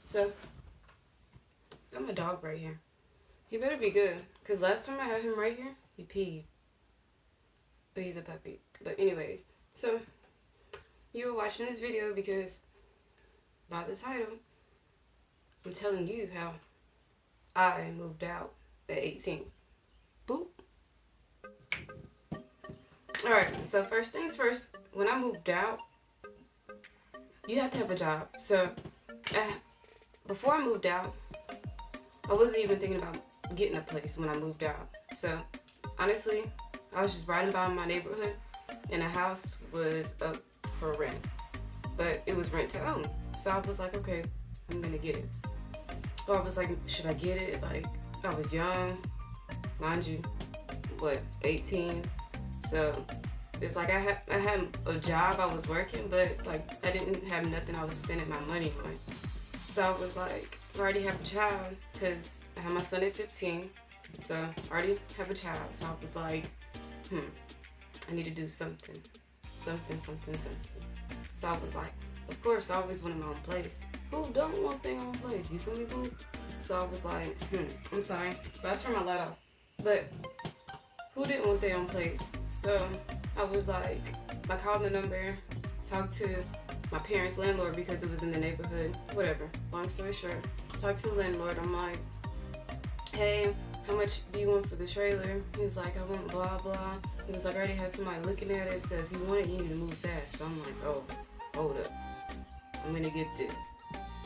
So, got my dog right here. He better be good, because last time I had him right here, he peed. But he's a puppy. But anyways, so, you were watching this video because, by the title, I'm telling you how I moved out at 18. Boop. Alright, so first things first, when I moved out, you have to have a job. So, before I moved out, I wasn't even thinking about getting a place when I moved out. So, honestly, I was just riding by my neighborhood, and a house was up for rent. But it was rent to own. So I was like, okay, I'm gonna get it. But I was like, should I get it? Like, I was young, mind you, 18? So it's like I had a job, I was working, but like I didn't have nothing I was spending my money on. So I was like, I already have a child, because I had my son at 15, so I already have a child. So I was like, I need to do something. So I was like, of course, I always wanted my own place. Who don't want their own place? You feel me, boo? So I was like, I'm sorry, but I turned my light off. But who didn't want their own place? So I was like, I called the number, talked to my parents' landlord because it was in the neighborhood, whatever. Long story short, talked to the landlord. I'm like, hey, how much do you want for the trailer? He was like, I want blah, blah. He was like, I already had somebody looking at it, so if you want it, you need to move fast. So I'm like, oh, hold up. I'm gonna get this.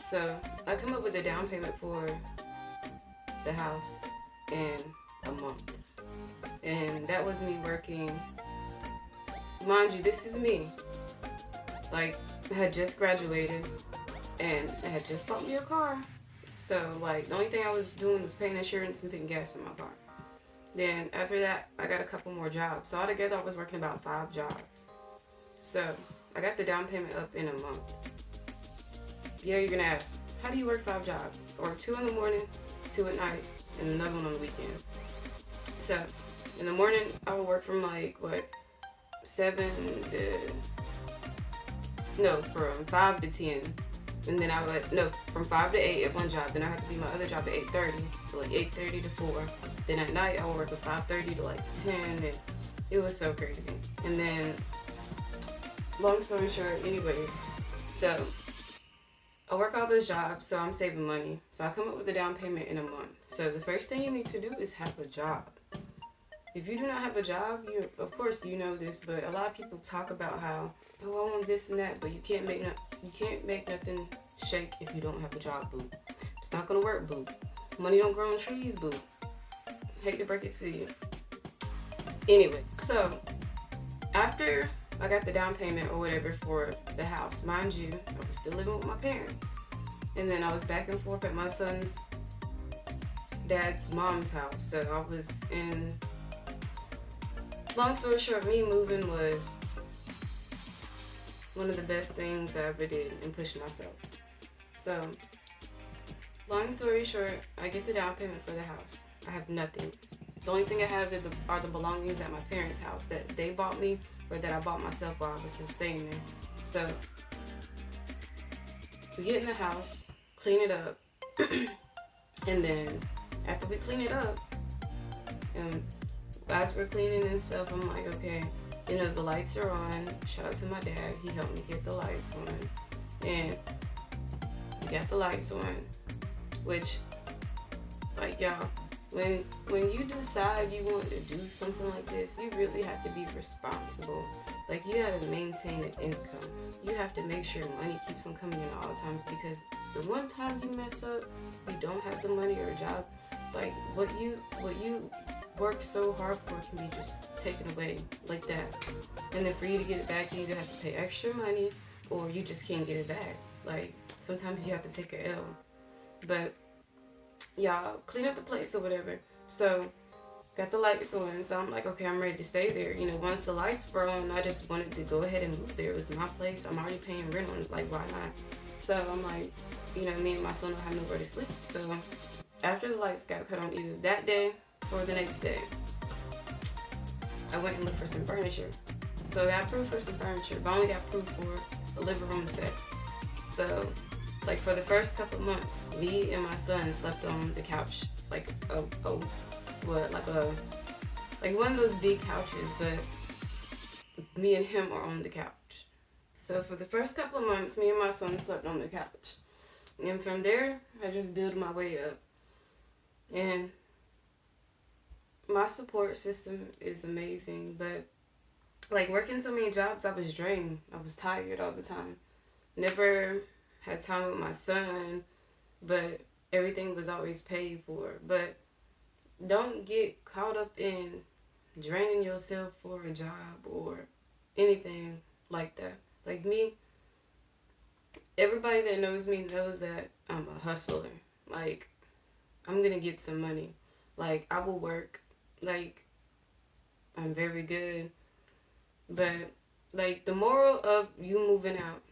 So I come up with a down payment for the house in a month. And that was me working. Mind you, this is me. Like, I had just graduated and I had just bought me a car. So, like, the only thing I was doing was paying insurance and putting gas in my car. Then, after that, I got a couple more jobs. So, altogether, I was working about 5 jobs. So, I got the down payment up in a month. Yeah, you're going to ask, how do you work 5 jobs? Or 2 in the morning, 2 at night, and another one on the weekend. So, in the morning, I would work from like, 5 to 10. And then from 5 to 8 at one job. Then I had to be my other job at 8:30. So like 8:30 to 4. Then at night, I would work at 5:30 to like 10. And it was so crazy. And then, long story short, anyways. So, I work all those jobs, so I'm saving money. So I come up with a down payment in a month. So the first thing you need to do is have a job. If you do not have a job, of course you know this, but a lot of people talk about how, oh, I want this and that, but you can't make nothing shake if you don't have a job, boo. It's not gonna work, boo. Money don't grow on trees, boo. Hate to break it to you. Anyway, so after I got the down payment or whatever for the house, mind you, I was still living with my parents. And then I was back and forth at my son's dad's mom's house. So I was in, long story short, me moving was one of the best things I ever did in pushing myself. So, long story short, I get the down payment for the house. I have nothing. The only thing I have are the belongings at my parents' house that they bought me or that I bought myself while I was still staying there. So, we get in the house, clean it up, and then after we clean it up, and as we're cleaning and stuff, I'm like, okay, the lights are on. Shout out to my dad. He helped me get the lights on. And we got the lights on. Which, like, y'all, when you decide you want to do something like this, you really have to be responsible. Like, you gotta maintain an income. You have to make sure money keeps on coming in all times, because the one time you mess up, you don't have the money or a job, like, what you worked so hard for can be just taken away like that. And then for you to get it back, you either have to pay extra money or you just can't get it back. Like, sometimes you have to take a L. But y'all, clean up the place or whatever. So, got the lights on, so I'm like, okay, I'm ready to stay there. Once the lights were on, I just wanted to go ahead and move there. It was my place. I'm already paying rent on it. Like, why not? So I'm like, me and my son don't have nowhere to sleep. So after the lights got cut on, either that day or the next day, I went and looked for some furniture. So I got approved for some furniture, but I only got approved for a living room set. So like for the first couple months, me and my son slept on the couch, like like one of those big couches, but me and him are on the couch. So for the first couple of months, me and my son slept on the couch, and from there, I just built my way up, and my support system is amazing. But like working so many jobs, I was drained. I was tired all the time. Never had time with my son, but everything was always paid for. But don't get caught up in draining yourself for a job or anything like that. Like me, everybody that knows me knows that I'm a hustler. Like, I'm gonna get some money. Like, I will work. Like, I'm very good. But, like, the moral of you moving out,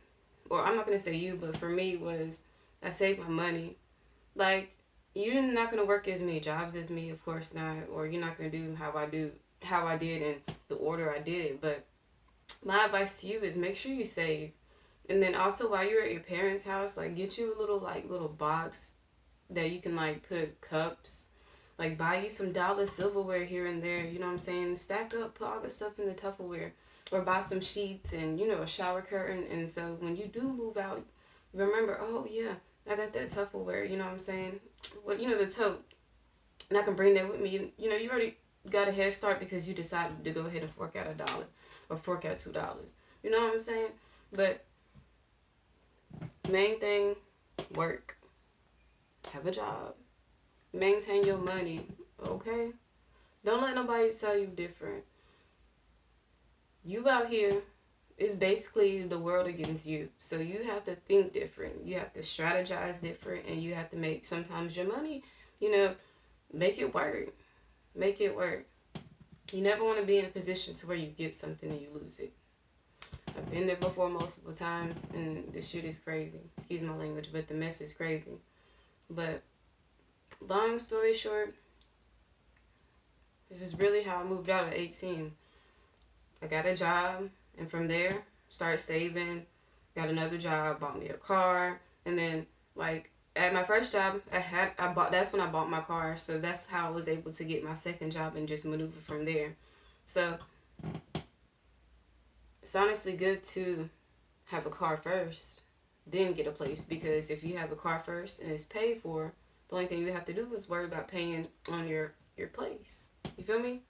or I'm not gonna say you, but for me was I saved my money. Like, you're not gonna work as many jobs as me, of course not, or you're not gonna do how I did in the order I did it. But my advice to you is make sure you save. And then also while you're at your parents' house, like get you a little box that you can like put cups. Like buy you some dollar silverware here and there, you know what I'm saying? Stack up, put all the stuff in the Tupperware. Or buy some sheets and, you know, a shower curtain. And so when you do move out, remember, oh yeah, I got that Tupperware, you know what I'm saying? Well, you know, the tote. And I can bring that with me. You know, you already got a head start because you decided to go ahead and fork out $1 or fork out $2. You know what I'm saying? But main thing, work. Have a job. Maintain your money. Okay? Don't let nobody tell you different. You out here, it's basically the world against you. So you have to think different. You have to strategize different. And you have to make sometimes your money, you know, make it work. Make it work. You never want to be in a position to where you get something and you lose it. I've been there before multiple times, and this shit is crazy. Excuse my language, but the mess is crazy. But long story short, this is really how I moved out at 18. I got a job, and from there, started saving, got another job, bought me a car, and then, like, at my first job, that's when I bought my car, so that's how I was able to get my second job and just maneuver from there. So, it's honestly good to have a car first, then get a place, because if you have a car first and it's paid for, the only thing you have to do is worry about paying on your place. You feel me?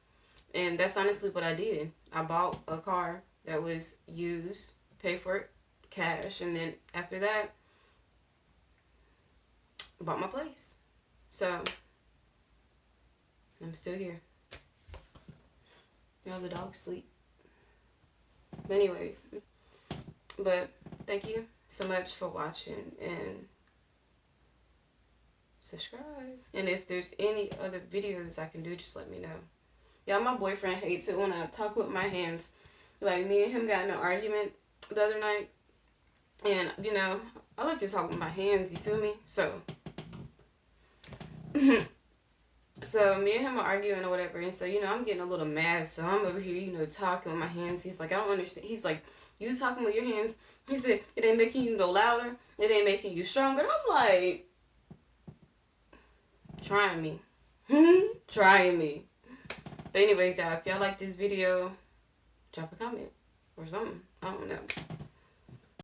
And that's honestly what I did. I bought a car that was used, paid for it cash, and then after that, I bought my place. So, I'm still here. You know, the dogs sleep. But anyways, but thank you so much for watching, and subscribe. And if there's any other videos I can do, just let me know. Yeah, my boyfriend hates it when I talk with my hands. Like, me and him got in an argument the other night. And, you know, I like to talk with my hands, you feel me? So, so me and him are arguing or whatever. And so, you know, I'm getting a little mad. So I'm over here, you know, talking with my hands. He's like, I don't understand. He's like, you talking with your hands? He said, it ain't making you no louder. It ain't making you stronger. I'm like, trying me. Trying me. But anyways, y'all, if y'all like this video, drop a comment or something. I don't know.